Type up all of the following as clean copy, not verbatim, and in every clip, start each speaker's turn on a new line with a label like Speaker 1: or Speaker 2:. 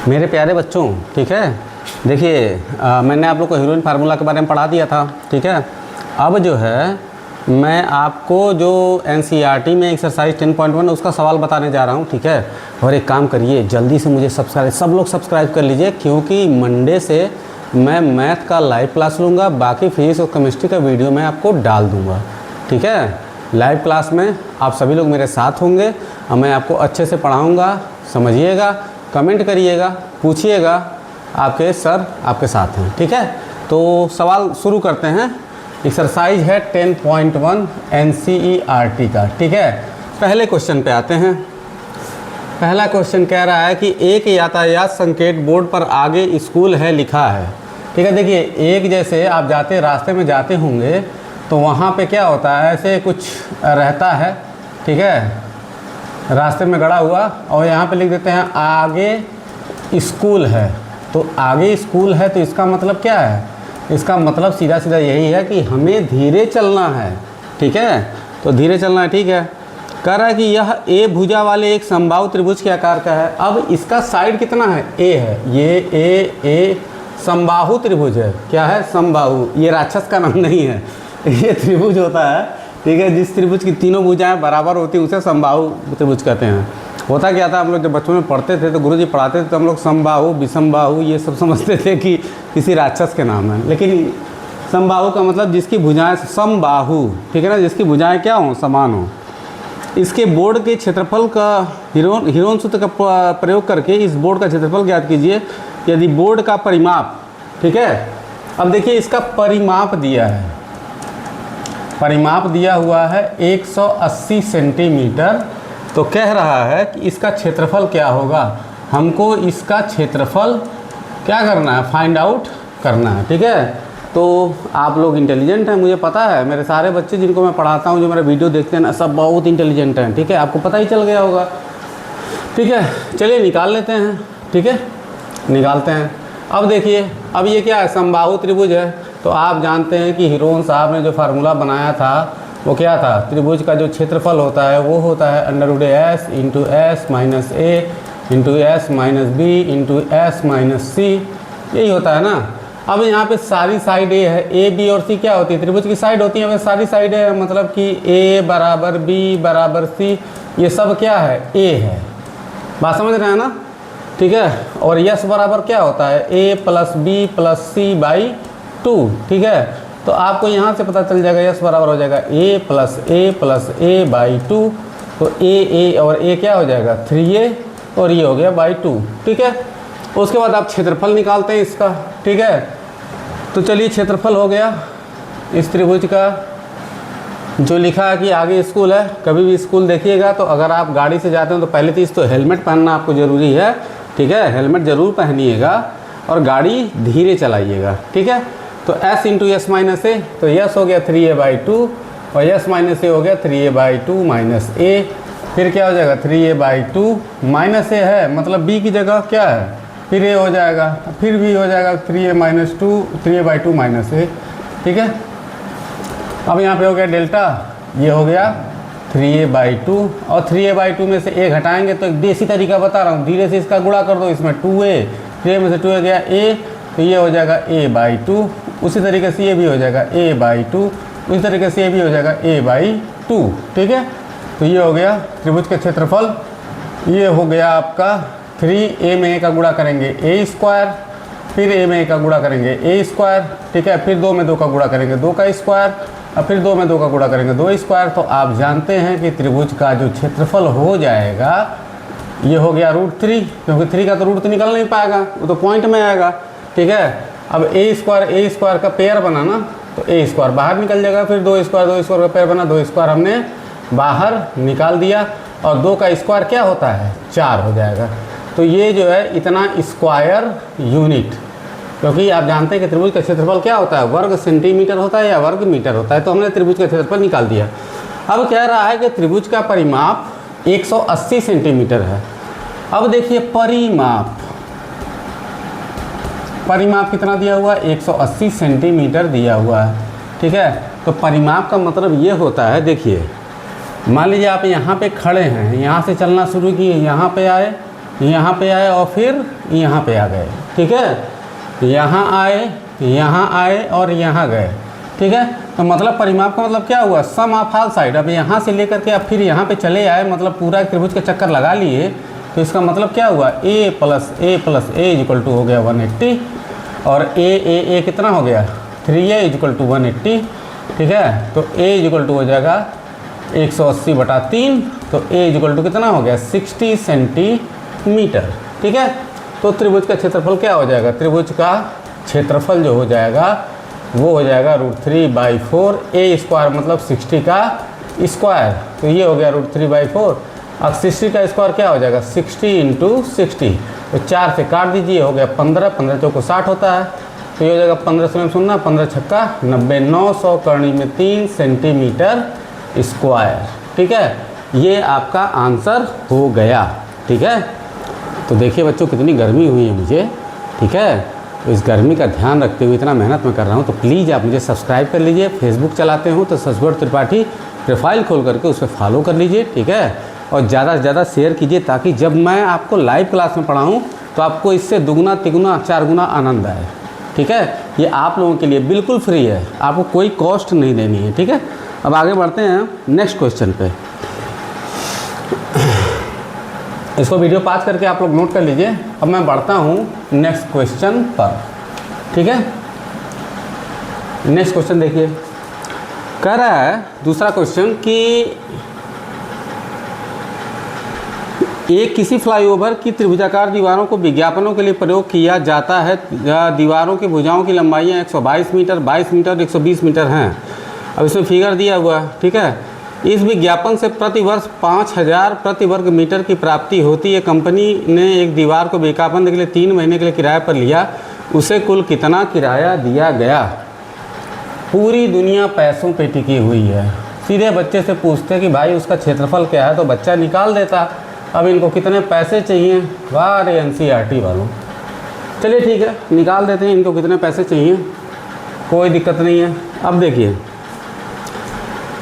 Speaker 1: मेरे प्यारे बच्चों, ठीक है, देखिए मैंने आप लोग को हीरोइन फार्मूला के बारे में पढ़ा दिया था, ठीक है। अब जो है मैं आपको जो एनसीईआरटी में एक्सरसाइज 10.1 उसका सवाल बताने जा रहा हूँ, ठीक है। और एक काम करिए, जल्दी से मुझे सब लोग सब्सक्राइब कर लीजिए, क्योंकि मंडे से मैं मैथ का लाइव क्लास लूँगा, बाकी फिजिक्स और केमिस्ट्री का वीडियो मैं आपको डाल दूँगा, ठीक है। लाइव क्लास में आप सभी लोग मेरे साथ होंगे और मैं आपको अच्छे से पढ़ाऊँगा, समझिएगा, कमेंट करिएगा, पूछिएगा, आपके सर आपके साथ हैं, ठीक है। तो सवाल शुरू करते हैं। एक्सरसाइज है 10.1 एनसीईआरटी का, ठीक है। पहले क्वेश्चन पे आते हैं। पहला क्वेश्चन कह रहा है कि एक यातायात संकेत बोर्ड पर आगे स्कूल है लिखा है, ठीक है। देखिए, एक जैसे आप रास्ते में जाते होंगे तो वहाँ पे क्या होता है, ऐसे कुछ रहता है, ठीक है, रास्ते में गड़ा हुआ, और यहाँ पे लिख देते हैं आगे स्कूल है। तो आगे स्कूल है तो इसका मतलब क्या है? इसका मतलब सीधा सीधा यही है कि हमें धीरे चलना है, ठीक है। तो धीरे चलना है, ठीक है। कह रहा है कि यह ए भुजा वाले एक समबाहु त्रिभुज के आकार का है। अब इसका साइड कितना है? ए है। ये ए समबाहु त्रिभुज है। क्या है? समबाहु। ये राक्षस का नाम नहीं है, ये त्रिभुज होता है, ठीक है। जिस त्रिभुज की तीनों भुजाएं बराबर होती हैं उसे समबाहु त्रिभुज कहते हैं। होता क्या था, हम लोग जब बच्चों में पढ़ते थे तो गुरुजी पढ़ाते थे तो हम लोग समबाहु, विषमबाहु ये सब समझते थे कि किसी राक्षस के नाम है, लेकिन समबाहु का मतलब जिसकी भुजाएं समबाहु, ठीक है ना, जिसकी भुजाएं क्या हों, समान हों। इसके बोर्ड के क्षेत्रफल का हीरोन सूत्र का प्रयोग करके इस बोर्ड का क्षेत्रफल ज्ञात कीजिए यदि बोर्ड का परिमाप, ठीक है। अब देखिए, इसका परिमाप दिया है, परिमाप दिया हुआ है 180 सेंटीमीटर। तो कह रहा है कि इसका क्षेत्रफल क्या होगा। हमको इसका क्षेत्रफल क्या करना है, फाइंड आउट करना है, ठीक है। तो आप लोग इंटेलिजेंट हैं, मुझे पता है। मेरे सारे बच्चे जिनको मैं पढ़ाता हूँ, जो मेरा वीडियो देखते हैं ना, सब बहुत इंटेलिजेंट हैं, ठीक है। आपको पता ही चल गया होगा, ठीक है। चलिए निकाल लेते हैं, ठीक है, निकालते हैं। अब देखिए, अब ये क्या है, समबाहु त्रिभुज है। तो आप जानते हैं कि हीरोन साहब ने जो फार्मूला बनाया था वो क्या था, त्रिभुज का जो क्षेत्रफल होता है वो होता है √s into s minus A into s minus B into s minus C, यही होता है ना। अब यहाँ पे सारी साइड ए है, ए बी और सी क्या होती है, त्रिभुज की साइड होती है। वह सारी साइड है, मतलब कि a बराबर b बराबर c, ये सब क्या है, a है। बात समझ रहे हैं ना, ठीक है। और यस बराबर क्या होता है, a plus B plus C by 2, ठीक है। तो आपको यहाँ से पता चल जाएगा, यस बराबर हो जाएगा a प्लस a बाई 2। तो a और a क्या हो जाएगा, 3a, और ये हो गया बाई 2, ठीक है। उसके बाद आप क्षेत्रफल निकालते हैं इसका, ठीक है। तो चलिए, क्षेत्रफल हो गया इस त्रिभुज का। जो लिखा है कि आगे स्कूल है, कभी भी स्कूल देखिएगा तो अगर आप गाड़ी से जाते हैं तो पहली चीज़ तो हेलमेट पहनना आपको ज़रूरी है, ठीक है। हेलमेट ज़रूर पहनिएगा और गाड़ी धीरे चलाइएगा, ठीक है। तो s इंटू एस माइनस ए, तो यस हो गया 3a बाई 2, और यस माइनस ए हो गया 3a बाई 2 माइनस ए। फिर क्या हो जाएगा, 3a बाई 2 माइनस ए है, मतलब b की जगह क्या है, फिर a हो जाएगा, फिर भी हो जाएगा 3a minus 2, 3a by 2 minus ए, ठीक है। अब यहाँ पे हो गया डेल्टा, ये हो गया 3a बाई 2, और 3a बाई 2 में से a घटाएंगे तो एक देसी तरीका बता रहा हूँ, धीरे से इसका गुणा कर दो, इसमें 2a, 3a में से 2a गया a, तो ये हो जाएगा a बाई 2। उसी तरीके से ये भी हो जाएगा a बाई 2, उसी तरीके से ये भी हो जाएगा a बाई 2, ठीक है। तो ये हो गया त्रिभुज का क्षेत्रफल। ये हो गया आपका 3a में a का गुणा करेंगे a स्क्वायर, फिर a में a का गुणा करेंगे a स्क्वायर, ठीक है। फिर 2 में 2 का गुणा करेंगे 2 का स्क्वायर, और फिर 2 में 2 का गुणा करेंगे 2 स्क्वायर। तो आप जानते हैं कि त्रिभुज का जो क्षेत्रफल हो जाएगा ये हो गया √3, क्योंकि 3 का तो रूट तो निकल नहीं पाएगा, वो तो पॉइंट में आएगा, ठीक है। अब a स्क्वायर का पेयर बना ना, तो a स्क्वायर बाहर निकल जाएगा, फिर 2 स्क्वायर का पेयर बना, 2 स्क्वायर हमने बाहर निकाल दिया, और 2 का स्क्वायर क्या होता है, 4 हो जाएगा। तो ये जो है इतना स्क्वायर यूनिट, क्योंकि आप जानते हैं कि त्रिभुज का क्षेत्रफल क्या होता है, वर्ग सेंटीमीटर होता है या वर्ग मीटर होता है। तो हमने त्रिभुज का क्षेत्रफल निकाल दिया। अब कह रहा है कि त्रिभुज का परिमाप 180 सेंटीमीटर है। अब देखिए, परिमाप कितना दिया हुआ है, 180 सेंटीमीटर दिया हुआ है, ठीक है। तो परिमाप का मतलब ये होता है, देखिए मान लीजिए आप यहाँ पे खड़े हैं, यहाँ से चलना शुरू किए, यहाँ पे आए, यहाँ पे आए और फिर यहाँ पे आ गए, ठीक है। यहाँ आए और यहाँ गए, ठीक है। तो मतलब परिमाप का मतलब क्या हुआ, सम ऑफ ऑल साइड। अब यहाँ से लेकर के अब फिर यहाँ पे चले आए, मतलब पूरा त्रिभुज का चक्कर लगा लिए। तो इसका मतलब क्या हुआ, a plus A equal to हो गया 180 और ए कितना हो गया 3a इक्वल टू 180, ठीक है। तो a इक्वल टू हो जाएगा 180/3, तो a इक्वल टू कितना हो गया 60 सेंटीमीटर, ठीक है। तो त्रिभुज का क्षेत्रफल क्या हो जाएगा, त्रिभुज का क्षेत्रफल जो हो जाएगा वो हो जाएगा √3/4 a स्क्वायर, मतलब 60 का स्क्वायर। तो ये हो गया √3/4। अब 60 का स्क्वायर क्या हो जाएगा 60 × 60, तो 4 से काट दीजिए, हो गया 15, 15 चौको 60 होता है। तो ये हो जाएगा 15 से 0, 15 छक्का 90, 900 करनी में 3 सेंटीमीटर स्क्वायर, ठीक है। ये आपका आंसर हो गया, ठीक है। तो देखिए बच्चों कितनी गर्मी हुई है मुझे, ठीक है। तो इस गर्मी का ध्यान रखते हुए इतना मेहनत मैं कर रहा हूँ, तो प्लीज़ आप मुझे सब्सक्राइब कर लीजिए। फेसबुक चलाते हो तो सशगौर त्रिपाठी प्रोफाइल खोल करके उस पर फॉलो कर लीजिए, ठीक है। और ज़्यादा से ज़्यादा शेयर कीजिए, ताकि जब मैं आपको लाइव क्लास में पढ़ाऊँ तो आपको इससे दुगना तिगुना 4 गुना आनंद आए, ठीक है। ये आप लोगों के लिए बिल्कुल फ्री है, आपको कोई कॉस्ट नहीं देनी है, ठीक है। अब आगे बढ़ते हैं नेक्स्ट क्वेश्चन पे। इसको वीडियो पॉज करके आप लोग नोट कर लीजिए। अब मैं बढ़ता हूँ नेक्स्ट क्वेश्चन पर, ठीक है। नेक्स्ट क्वेश्चन देखिए, कह रहा है दूसरा क्वेश्चन कि एक किसी फ्लाईओवर की त्रिभुजाकार दीवारों को विज्ञापनों के लिए प्रयोग किया जाता है। दीवारों की भुजाओं की लंबाइयाँ 122 मीटर, 22 मीटर, 120 मीटर हैं। अब इसमें फिगर दिया हुआ है, ठीक है। इस विज्ञापन से प्रति वर्ष 5000 प्रति वर्ग मीटर की प्राप्ति होती है। कंपनी ने एक दीवार को विज्ञापन के लिए 3 महीने के लिए किराए पर लिया, उसे कुल कितना किराया दिया गया। पूरी दुनिया पैसों पे टिकी हुई है। सीधे बच्चे से पूछते कि भाई उसका क्षेत्रफल क्या है, तो बच्चा निकाल देता। अब इनको कितने पैसे चाहिए, वाह रे NCERT वालों। चलिए ठीक है, निकाल देते हैं इनको कितने पैसे चाहिए, कोई दिक्कत नहीं है। अब देखिए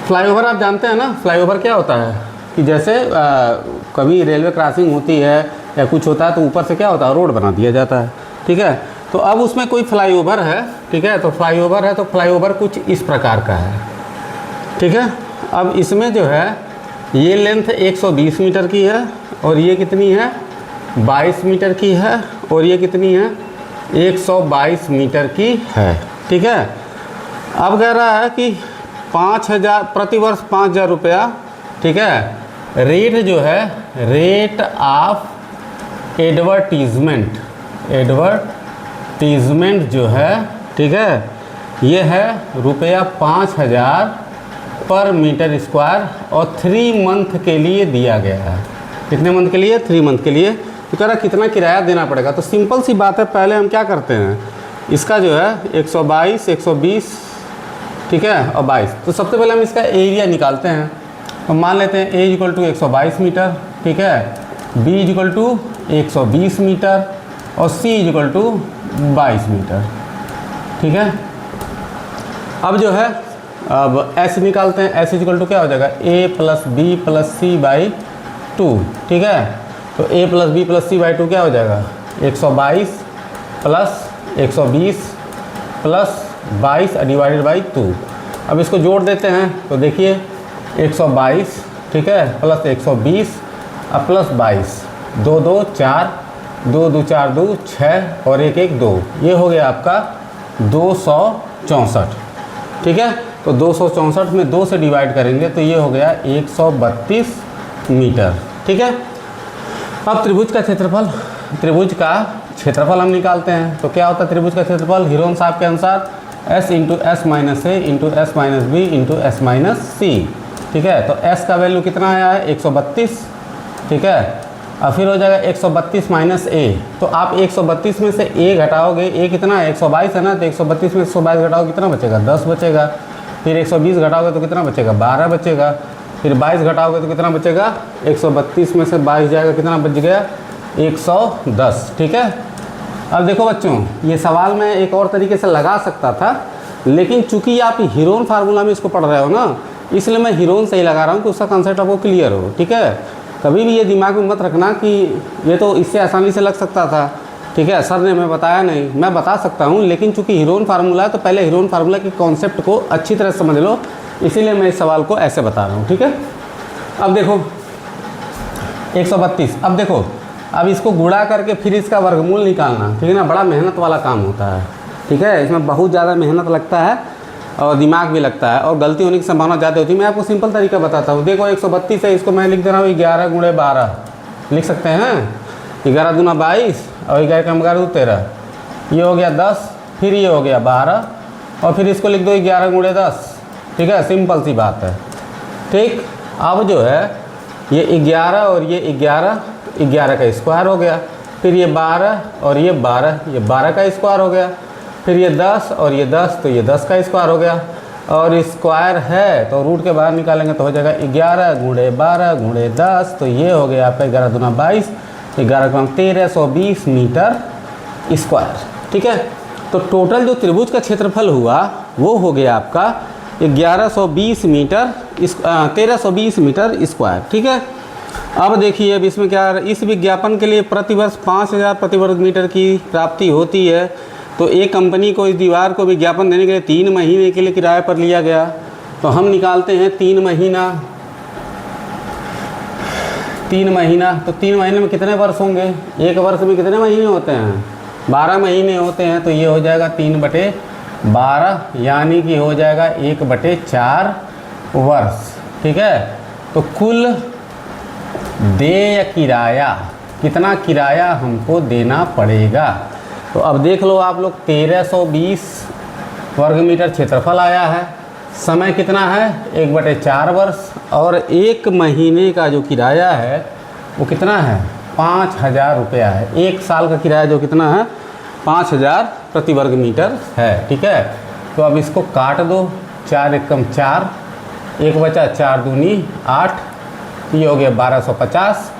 Speaker 1: फ्लाईओवर आप जानते हैं ना, फ्लाईओवर क्या होता है कि जैसे कभी रेलवे क्रॉसिंग होती है या कुछ होता है तो ऊपर से क्या होता है, रोड बना दिया जाता है, ठीक है। तो अब उसमें कोई फ्लाईओवर है, ठीक है। तो फ्लाईओवर है, तो फ्लाईओवर कुछ इस प्रकार का है, ठीक है। अब इसमें जो है ये लेंथ 120 मीटर की है और ये कितनी है 22 मीटर की है और ये कितनी है 122 मीटर की है, ठीक है। अब कह रहा है कि 5000 प्रति वर्ष 5000 रुपया, ठीक है। रेट जो है रेट ऑफ एडवर्टीजमेंट जो है, ठीक है, ये है ₹5000 पर मीटर स्क्वायर और 3 मंथ के लिए दिया गया है। कितने मंथ के लिए, 3 मंथ के लिए। तो कह रहा कितना किराया देना पड़ेगा। तो सिंपल सी बात है, पहले हम क्या करते हैं, इसका जो है 122, 120, ठीक है, और 22। तो सबसे पहले हम इसका एरिया निकालते हैं। तो मान लेते हैं A इक्वल टू 122 मीटर, ठीक है, B इक्वल टू 120 मीटर और C इक्वल टू 22 मीटर, ठीक है। अब जो है अब S निकालते हैं। S इक्वल टू क्या हो जाएगा A + B + C/2, ठीक है। तो A + B + C/2 क्या हो जाएगा 122 + 120 + 22 / 2। अब इसको जोड़ देते हैं तो देखिए 122, ठीक है, + 120 और + 22, 2 2 4, 2 2 4 2 6 और 1 1 2, ये हो गया आपका 264, ठीक है। तो 264 में 2 से डिवाइड करेंगे तो ये हो गया 132 मीटर, ठीक है। अब त्रिभुज का क्षेत्रफल हम निकालते हैं। तो क्या होता है त्रिभुज का क्षेत्रफल, हीरोन साहब के अनुसार S × S - A × S - B × S - C, ठीक है। तो S का वैल्यू कितना आया है 132, ठीक है। और फिर हो जाएगा 132 - A। तो आप 132 में से A घटाओगे, A कितना है 122 है ना, तो 132 में 122 घटाओगे कितना बचेगा 10 बचेगा। फिर 120 घटाओगे तो कितना बचेगा 12 बचेगा। फिर 22 घटाओगे तो कितना बचेगा 132 में से 22 जाएगा, कितना बच गया 110, ठीक है। अब देखो बच्चों, ये सवाल मैं एक और तरीके से लगा सकता था, लेकिन चूंकि आप हीरोन फार्मूला में इसको पढ़ रहे हो ना, इसलिए मैं हीरोन से ही लगा रहा हूँ कि उसका कॉन्सेप्ट आपको क्लियर हो, ठीक है। कभी भी ये दिमाग में मत रखना कि ये तो इससे आसानी से लग सकता था, ठीक है, सर ने मैं बताया नहीं। मैं बता सकता हूँ, लेकिन चूंकि हीरोइन फार्मूला है तो पहले हीरोइन फार्मूला के कॉन्सेप्ट को अच्छी तरह समझ लो, इसीलिए मैं इस सवाल को ऐसे बता रहा हूँ, ठीक है। अब देखो 132, अब देखो, अब इसको गुणा करके फिर इसका वर्गमूल निकालना, ठीक है ना, बड़ा मेहनत वाला काम होता है, ठीक है, इसमें बहुत ज़्यादा मेहनत लगता है और दिमाग भी लगता है और गलती होने की संभावना ज़्यादा होती है। मैं आपको सिंपल तरीका बताता हूँ। देखो 132 है, इसको मैं लिख दे रहा हूँ 11 × 12 लिख सकते हैं, 11 दूना 22 और 11 कम 11 13, ये हो गया 10, फिर ये हो गया 12 और फिर इसको लिख दो 11 × 10, ठीक है, सिंपल सी बात है, ठीक। अब जो है ये 11 और ये 11 का स्क्वायर हो गया, फिर ये 12 और ये 12 का स्क्वायर हो गया, फिर ये 10 और ये 10 तो ये 10 का स्क्वायर हो गया, और स्क्वायर है तो रूट के बाहर निकालेंगे तो हो जाएगा 11 × 12 × 10, तो ये हो गया आपका 11 दूना 22, 11 × 1320 मीटर स्क्वायर, ठीक है। तो टोटल जो त्रिभुज का क्षेत्रफल हुआ वो हो गया आपका 1320 मीटर स्क्वायर, ठीक है। अब देखिए, अब इसमें क्या, इस विज्ञापन के लिए प्रतिवर्ष 5000 प्रति वर्ग मीटर की प्राप्ति होती है। तो एक कंपनी को इस दीवार को विज्ञापन देने के लिए 3 महीने के लिए किराए पर लिया गया। तो हम निकालते हैं 3 महीना, तो 3 महीने में कितने वर्ष होंगे? एक वर्ष में कितने महीने होते हैं? 12 महीने होते हैं। तो ये हो जाएगा 3/12, यानी कि हो जाएगा 1/4 वर्ष, ठीक है। तो कुल देय किराया, कितना किराया हमको देना पड़ेगा? तो अब देख लो आप लोग, 1320 वर्ग मीटर क्षेत्रफल आया है, समय कितना है? 1/4 वर्ष, और 1 महीने का जो किराया है वो कितना है? 5000 रुपया है। 1 साल का किराया जो कितना है? 5000 प्रति वर्ग मीटर है, ठीक है। तो अब इसको काट दो, 4 एकम 4, 1 बचा 4 दूनी 8, ये हो गया 1250।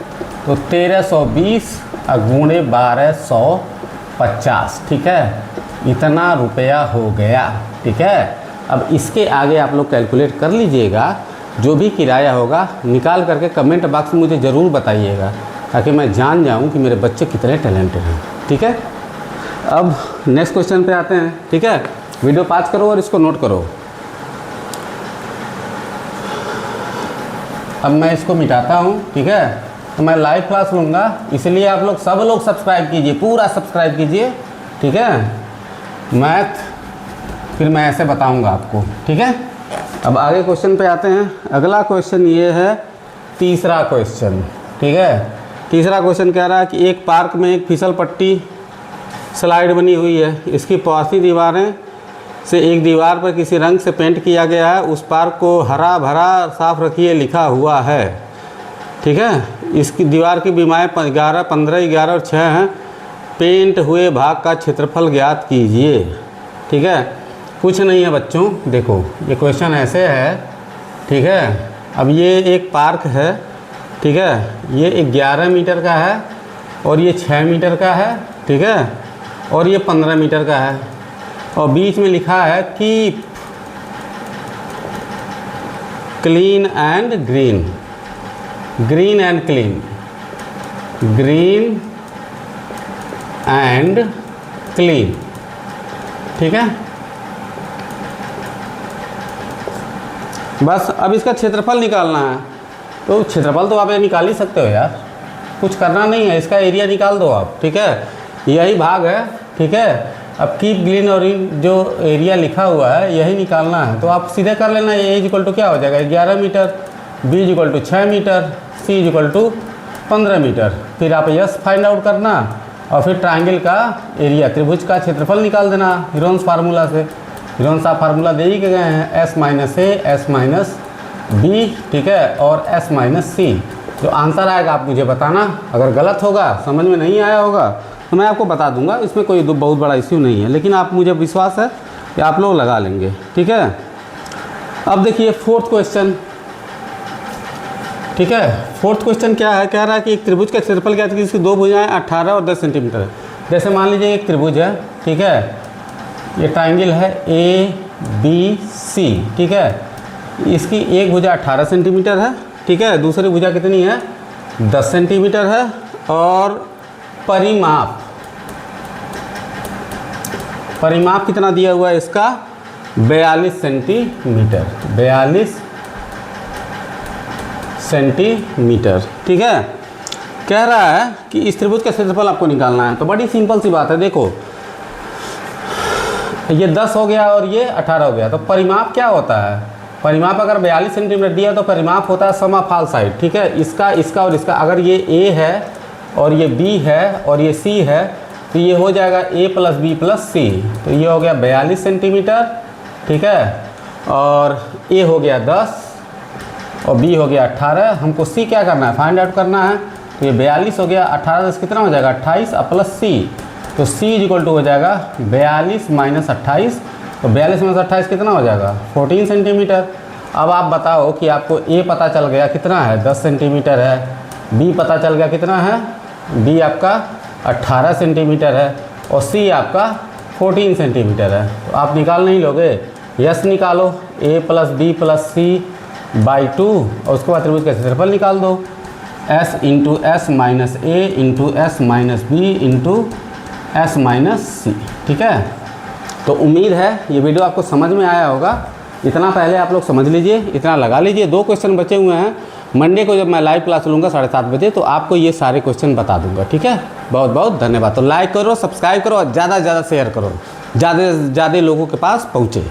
Speaker 1: तो 1320 गुणे 1250, ठीक है, इतना रुपया हो गया, ठीक है। अब इसके आगे आप लोग कैलकुलेट कर लीजिएगा, जो भी किराया होगा निकाल करके कमेंट बॉक्स में मुझे ज़रूर बताइएगा, ताकि मैं जान जाऊं कि मेरे बच्चे कितने टैलेंटेड हैं, ठीक है। अब नेक्स्ट क्वेश्चन पे आते हैं, ठीक है। वीडियो पॉज करो और इसको नोट करो। अब मैं इसको मिटाता हूँ, ठीक है। तो मैं लाइव क्लास लूँगा, इसलिए आप लोग सब लोग सब्सक्राइब कीजिए, पूरा सब्सक्राइब कीजिए, ठीक है। मैथ फिर मैं ऐसे बताऊँगा आपको, ठीक है। अब आगे क्वेश्चन पे आते हैं। अगला क्वेश्चन ये है तीसरा क्वेश्चन, ठीक है। तीसरा क्वेश्चन कह रहा है कि एक पार्क में एक फिसल पट्टी स्लाइड बनी हुई है। इसकी पासी दीवारें से एक दीवार पर किसी रंग से पेंट किया गया है। उस पार्क को हरा भरा साफ रखिए लिखा हुआ है, ठीक है। इसकी दीवार की बीमाएँ 11, 15, 11 और 6 हैं। पेंट हुए भाग का क्षेत्रफल ज्ञात कीजिए, ठीक है। कुछ नहीं है बच्चों, देखो ये क्वेश्चन ऐसे है, ठीक है। अब ये एक पार्क है, ठीक है, ये 11 मीटर का है और ये 6 मीटर का है, ठीक है, और ये 15 मीटर का है, और बीच में लिखा है keep clean and green, green and clean, green and clean, ठीक है। बस अब इसका क्षेत्रफल निकालना है। तो क्षेत्रफल तो आप ये निकाल ही सकते हो यार, कुछ करना नहीं है, इसका एरिया निकाल दो आप, ठीक है। यही भाग है, ठीक है। अब कीप ग्रीन और जो एरिया लिखा हुआ है यही निकालना है, तो आप सीधे कर लेना। ए इक्वल टू क्या हो जाएगा? 11 metre, B equal to 6 metre, C equal to 15 metre. फिर आप यस फाइंड आउट करना और फिर ट्रायंगल का एरिया, त्रिभुज का क्षेत्रफल निकाल देना हीरोन्स फार्मूला से। हीरोन्स आप फार्मूला दे ही गए हैं, एस माइनस ए, एस माइनस बी, ठीक है, और एस माइनस सी। जो आंसर आएगा आप मुझे बताना, अगर गलत होगा, समझ में नहीं आया होगा तो मैं आपको बता दूंगा, इसमें कोई बहुत बड़ा इश्यू नहीं है, लेकिन आप मुझे विश्वास है कि आप लोग लगा लेंगे, ठीक है। अब देखिए फोर्थ क्वेश्चन, ठीक है। फोर्थ क्वेश्चन क्या है? कह रहा है कि एक त्रिभुज का क्षेत्रफल क्या है, इसकी 2 भुजाएं 18 और 10 सेंटीमीटर है। जैसे मान लीजिए एक त्रिभुज है, ठीक है, ये ट्राइंगल है ए बी सी, ठीक है। इसकी एक भुजा 18 सेंटीमीटर है, ठीक है, दूसरी भुजा कितनी है? 10 सेंटीमीटर है और परिमाप कितना दिया हुआ है इसका 42 सेंटीमीटर, 42 सेंटीमीटर। ठीक है, कह रहा है कि इस त्रिभुज का क्षेत्रफल आपको निकालना है। तो बड़ी सिंपल सी बात है, देखो ये 10 हो गया और ये 18 हो गया। तो परिमाप क्या होता है, परिमाप अगर 42 सेंटीमीटर दिया तो परिमाप होता है समाफाल साइड। ठीक है, इसका इसका और इसका, अगर ये A है और ये B है और ये C है तो ये हो जाएगा A + B + C। तो ये हो गया 42 सेंटीमीटर। ठीक है, और A हो गया 10 और B हो गया 18। हमको C क्या करना है, फाइंड आउट करना है। तो ये 42 हो गया, 18 10 कितना हो जाएगा 28 और प्लस C। तो C = हो जाएगा 42 - 28। तो 42 - 28 कितना हो जाएगा 14 सेंटीमीटर। अब आप बताओ कि आपको A पता चल गया कितना है 10 सेंटीमीटर है, B पता चल गया कितना है, B आपका 18 सेंटीमीटर है और C आपका 14 सेंटीमीटर है। तो आप निकाल नहीं लोगे, यस निकालो, A + B + C / 2 और उसके बाद त्रिभुज का क्षेत्रफल निकाल दो, S × S - A × S - B × S - C। ठीक है, तो उम्मीद है ये वीडियो आपको समझ में आया होगा। इतना पहले आप लोग समझ लीजिए, इतना लगा लीजिए। 2 क्वेश्चन बचे हुए हैं। मंडे को जब मैं लाइव क्लास लूँगा 7:30 बजे तो आपको ये सारे क्वेश्चन बता दूंगा। ठीक है, बहुत बहुत धन्यवाद। तो लाइक करो, सब्सक्राइब करो और ज़्यादा से ज़्यादा शेयर करो, ज़्यादा से ज़्यादा लोगों के पास पहुँचे।